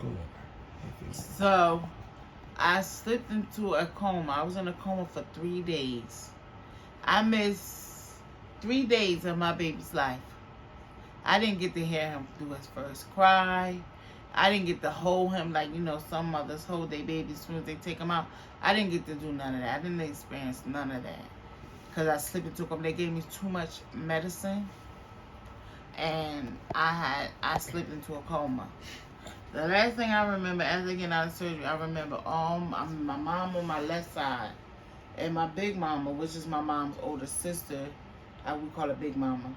Go on. So I slipped into a coma. I was in a coma for 3 days. I missed 3 days of my baby's life. I didn't get to hear him do his first cry. I didn't get to hold him like, some mothers hold their babies as soon as they take them out. I didn't get to do none of that. I didn't experience none of that. Because I slipped into a coma. They gave me too much medicine. And I slipped into a coma. The last thing I remember after getting out of surgery, I remember my mom on my left side and my big mama, which is my mom's older sister. We call her Big Mama.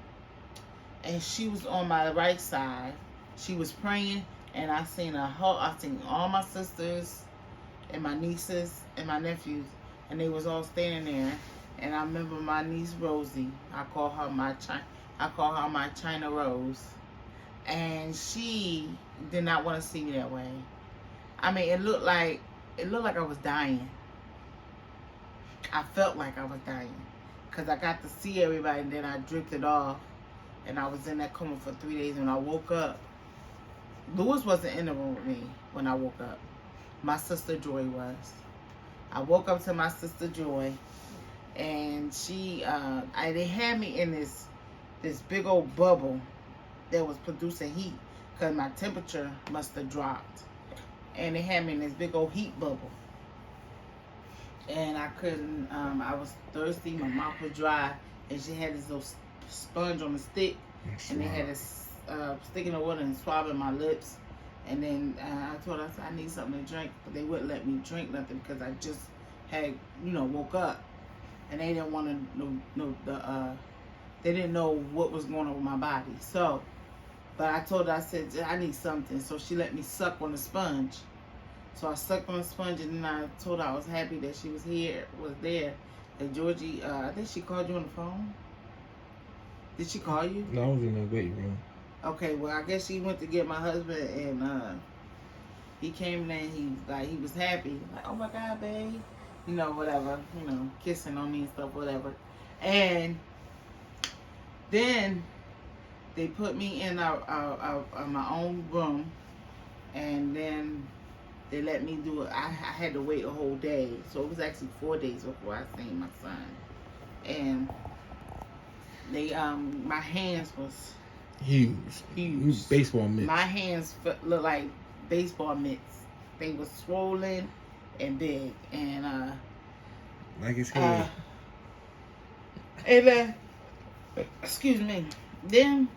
And she was on my right side. She was praying, and I seen all my sisters and my nieces and my nephews, and they was all standing there. And I remember my niece Rosie. I call her my China Rose. And she did not want to see me that way. I mean, it looked like I was dying. I felt like I was dying because I got to see everybody, and then I drifted off, and I was in that coma for 3 days. When I woke up, Lewis wasn't in the room with me when I woke up. My sister Joy was. I woke up to my sister Joy, and they had me in this big old bubble that was producing heat because my temperature must have dropped. And they had me in this big old heat bubble. And I couldn't, I was thirsty, my mouth was dry, and she had this little sponge on the stick, and they had this stick in the water and swabbing my lips. And then I told her, I need something to drink, but they wouldn't let me drink nothing because I just had, woke up. And they didn't want to know they didn't know what was going on with my body. So, but I told her, I said, I need something. So she let me suck on the sponge. So I sucked on the sponge, and then I told her I was happy that she was there. And Georgie, I think she called you on the phone. Did she call you? No, I was in the waiting room. Okay, well, I guess she went to get my husband, and he came in, and he was happy. Like, oh my God, babe. Whatever. Kissing on me and stuff, whatever. And then they put me in my own room, and then they let me do it. I had to wait a whole day, so it was actually 4 days before I seen my son. And they my hands was huge. Baseball mitts. My hands looked like baseball mitts. They were swollen and big, and like his head. Excuse me. Then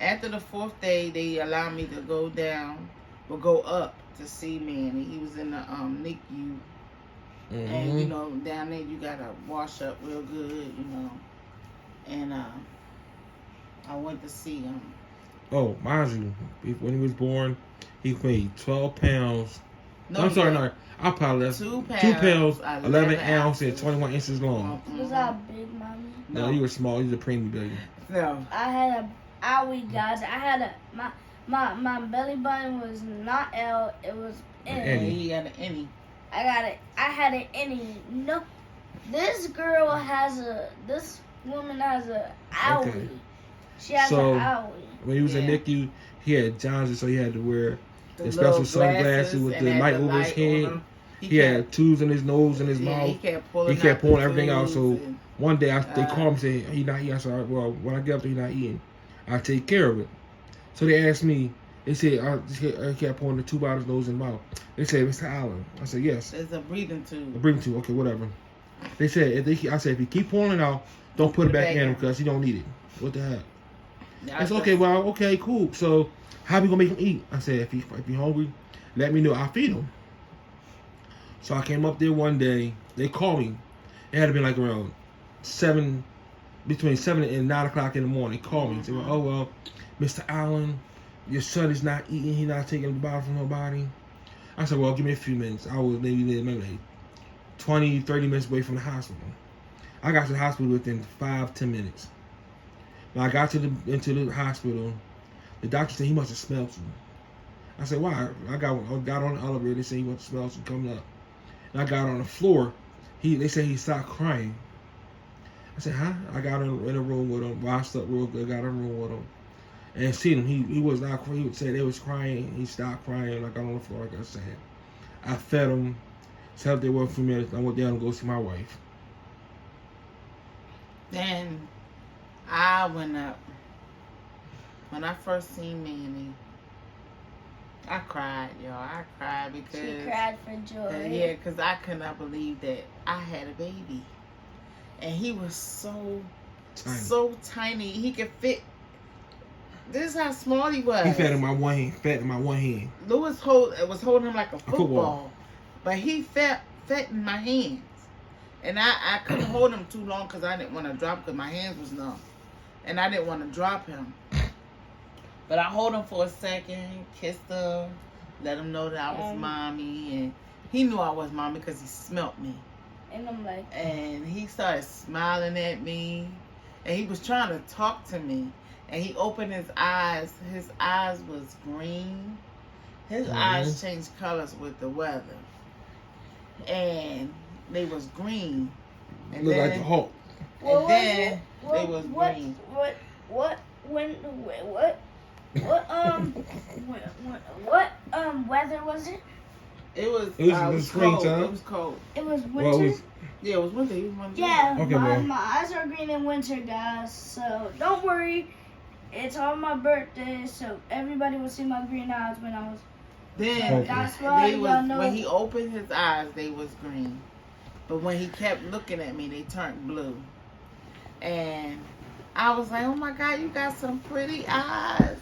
after the 4th day, they allowed me to go up to see me, and he was in the NICU. Mm-hmm. And down there you gotta wash up real good, and I went to see him. Oh, mind you, when he was born, he weighed 12 pounds. No, I'm sorry, no, I apologize. 2 pounds, 11 ounces, and 21 inches long. Was that a big mommy? No, you were small. You was a preemie baby. No. I had a owie, guys. I had my belly button was not L, it was N. He had an innie. I had an innie. No, this woman has a owie. Okay. She has an owie. When he was in NICU, he had Johnson, so he had to wear the special sunglasses with the light over his head. He had tubes in his nose and his mouth. He kept pulling everything out. So one day they called me and said, he not eating. I said, well, when I get up there, he not eating. I'll take care of it. So they asked me, they said, I kept pulling the tube out of his nose and mouth. They said, Mr. Allen. I said, yes. It's a breathing tube. A breathing tube, okay, whatever. They said, I said, if you keep pulling it out, don't put it back in because he don't need it. What the heck? I said, okay, well, okay, cool. So how we gonna make him eat? I said, if he hungry, let me know. I'll feed him. So I came up there one day. They called me. It had to be like around between 7 and 9 o'clock in the morning. They called me and said, oh, well, Mr. Allen, your son is not eating. He's not taking the bottle from nobody. I said, well, give me a few minutes. I was maybe like 20, 30 minutes away from the hospital. I got to the hospital within 5-10 minutes. When I got into the hospital, the doctor said he must have smelled you. I said, why? I got on the elevator. They said he must have smelled you coming up. And I got on the floor. They said he stopped crying. I said, huh? I got in a room with him, washed up real good, got in a room with him. and seen him. He was not. He would say they was crying. He stopped crying, like on the floor, like I said. I fed him. Slept there for a few minutes. I went down to go see my wife. Then I went up. When I first seen Manny, I cried, y'all. I cried because She cried for joy. yeah, because I could not believe that I had a baby, and he was so tiny. He could fit. This is how small he was. He fed in my one hand. Fed in my one hand. Lewis was holding him like a football, football. but he fed in my hands, and I couldn't hold him too long because I didn't want to drop because my hands was numb, and I didn't want to drop him. But I hold him for a second, kissed him, let him know that I was mommy, and he knew I was mommy because he smelt me. And I'm like, And he started smiling at me, and he was trying to talk to me. And he opened his eyes. His eyes was green. His eyes changed colors with the weather, and they was green. And Looked then, like the Hulk. and then they was green. What weather was it? It was It was cold. springtime. It was cold. It was winter. Well, it was, Yeah, it was winter. He was winter. Yeah, Okay, well. my eyes are green in winter, guys. So don't worry. It's on my birthday, so everybody will see my green eyes when I was. Then Okay. That's why they y'all was, know. when he opened his eyes, they was green. But when he kept looking at me, they turned blue. And I was like, oh my God, you got some pretty eyes.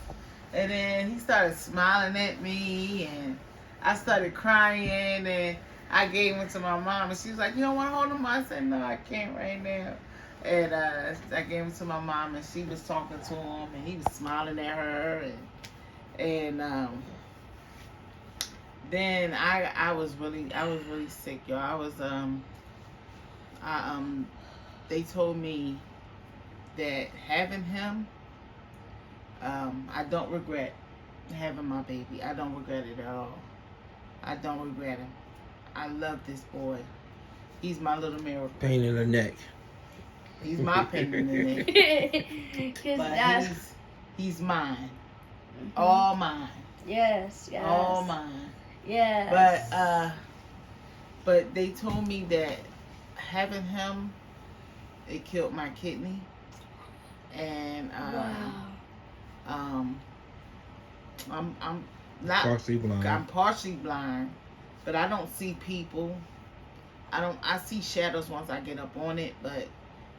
And then he started smiling at me, and I started crying, and I gave him to my mom, and she was like, you don't want to hold him? I said, no, I can't right now. And I gave him to my mom, and she was talking to him, and he was smiling at her, and then I was really sick, y'all. I was they told me that having him, I don't regret having my baby. I don't regret it at all. I don't regret him. I love this boy. He's my little miracle. pain in the neck. He's my pain in the neck. Cause But that's he's mine. All mine. yes. All mine. Yes. But they told me that having him, it killed my kidney. And wow. I'm not Partially blind. I'm partially blind, but I don't see people. I see shadows once I get up on it, but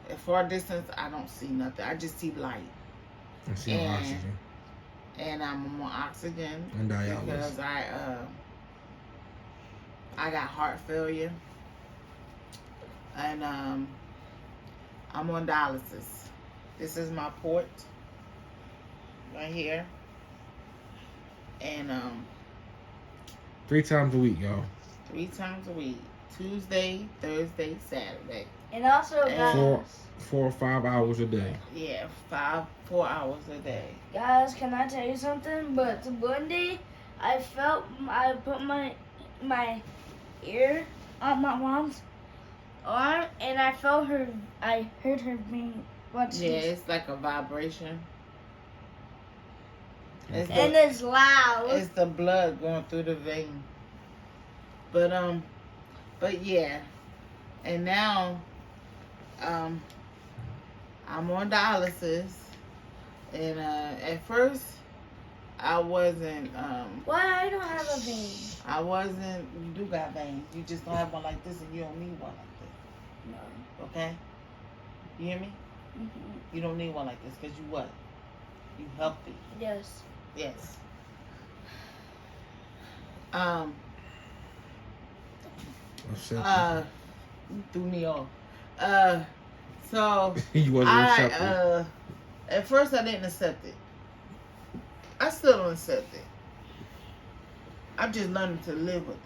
at far distance I don't see nothing. I just see light. I see no and- oxygen And I'm on oxygen and dialysis. because I got heart failure. And I'm on dialysis. This is my port right here. And 3 times a week, y'all. 3 times a week. Tuesday, Thursday, Saturday. And also, And- guys, 4 or 5 hours a day. Yeah, 4 hours a day. guys, can I tell you something? But one day, I put my ear on my mom's arm, and I heard her being, what's Yeah, this? it's like a vibration. It's And the, it's loud. it's the blood going through the vein. But yeah. And now I'm on dialysis. And at first I wasn't Why I don't have a vein? you do got veins. You just don't have one like this, and you don't need one like this. No. Okay? You hear me? Mm-hmm. You don't need one like this because you what? You healthy. Yes. Yes. You threw me off. So You wasn't accepted. at first I didn't accept it. I still don't accept it. I'm just learning to live with it.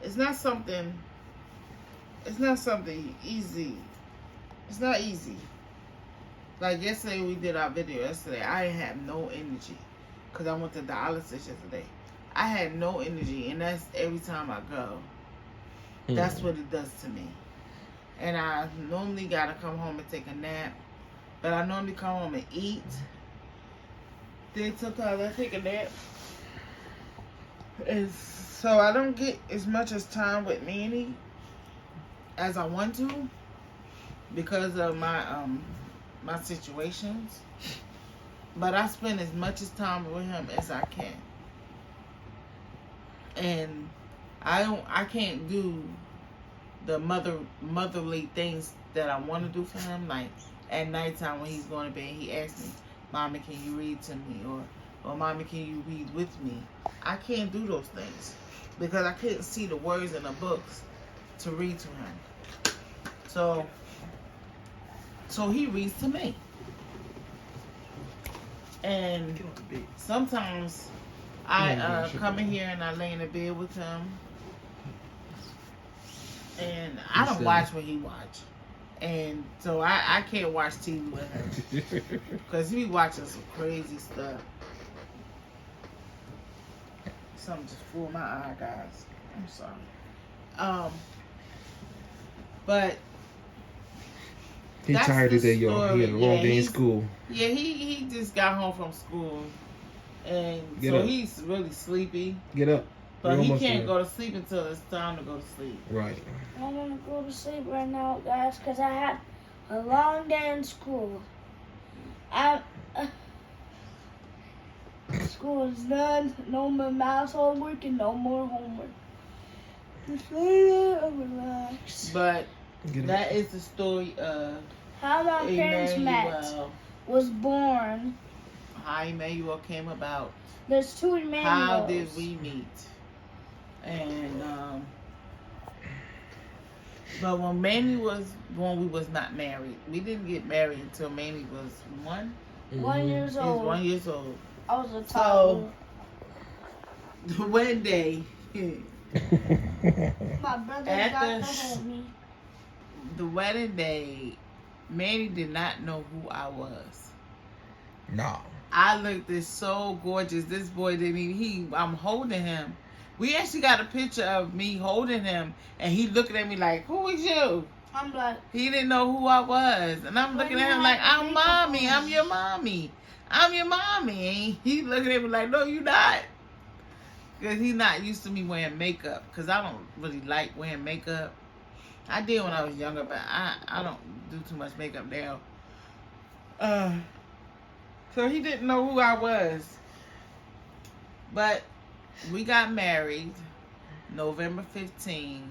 It's not something easy. It's not easy. Like yesterday we did our video yesterday. I had no energy because I went to dialysis yesterday. I had no energy, and that's every time I go. That's what it does to me. And I normally gotta come home and take a nap but I normally come home and eat. Then sometimes I take a nap. And so I don't get as much as time with Manny as I want to because of my situations. But I spend as much as time with him as I can. And I can't do the motherly things that I want to do for him. Like at nighttime when he's going to bed, he asks me, "Mommy, can you read to me?" Or "Mommy, can you read with me?" I can't do those things because I couldn't see the words in the books to read to him. So he reads to me. And sometimes I come in here and I lay in the bed with him. And I don't watch what he watch. And so I can't watch TV with him. Because he be watching some crazy stuff. Something just fooled my eye, guys. I'm sorry. But He tired today, y'all. He had a long day in school. Yeah, he just got home from school. And Get so up. he's really sleepy. Get up. But You're he almost can't there. go to sleep until it's time to go to sleep. Right. I want to go to sleep right now, guys, because I had a long day in school. School is done. No more math homework and no more homework. Just lay there and relax. But Get up. that is the story of How my parents met Emmanuel. was born. How Emmanuel came about. There's two Emmanuels. How did we meet? And but when Manny was born, we was not married. We didn't get married until Manny was 1. 1 year He was old. 1 year old. I was a toddler. One day, My brother At got the to hold me. the wedding day, Manny did not know who I was. Nah. I looked so gorgeous. This boy didn't even, I'm holding him. We actually got a picture of me holding him, and he looking at me like, "Who is you?" I'm like, He didn't know who I was. And I'm But looking you at him had like, the "I'm makeup mommy. on." I'm your mommy. I'm your mommy." And he looking at me like, "No, you not." Because he's not used to me wearing makeup. Because I don't really like wearing makeup. I did when I was younger, but I don't do too much makeup now. So he didn't know who I was. But we got married November 15,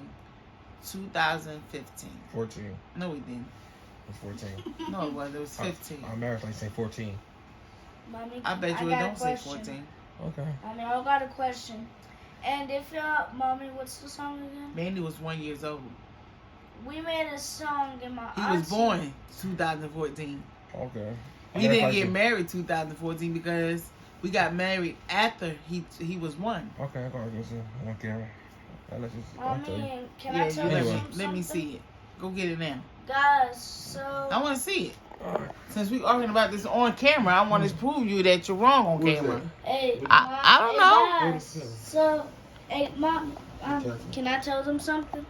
2015. 14. No, we didn't. Or 14. No, it was. It was 15. I'm married like say 14. Mommy, I bet you it got a don't say question. 14. Okay. Mommy, I got a question. And if Mommy, what's the song again? Mandy was 1 year old. We made a song in my He auntie. was born 2014. Okay. We didn't get married 2014 because we got married after he was 1. Okay, I'm going to get you on camera. I'll tell you. Mommy, can Yeah, I tell you you Anyway. something? let me see it. Go get it now. Guys, so I want to see it. Alright. Since we arguing about this on camera, I want to prove you that you're wrong on Who's camera. hey, I don't know. Guys, so hey, Mom, can I tell them something?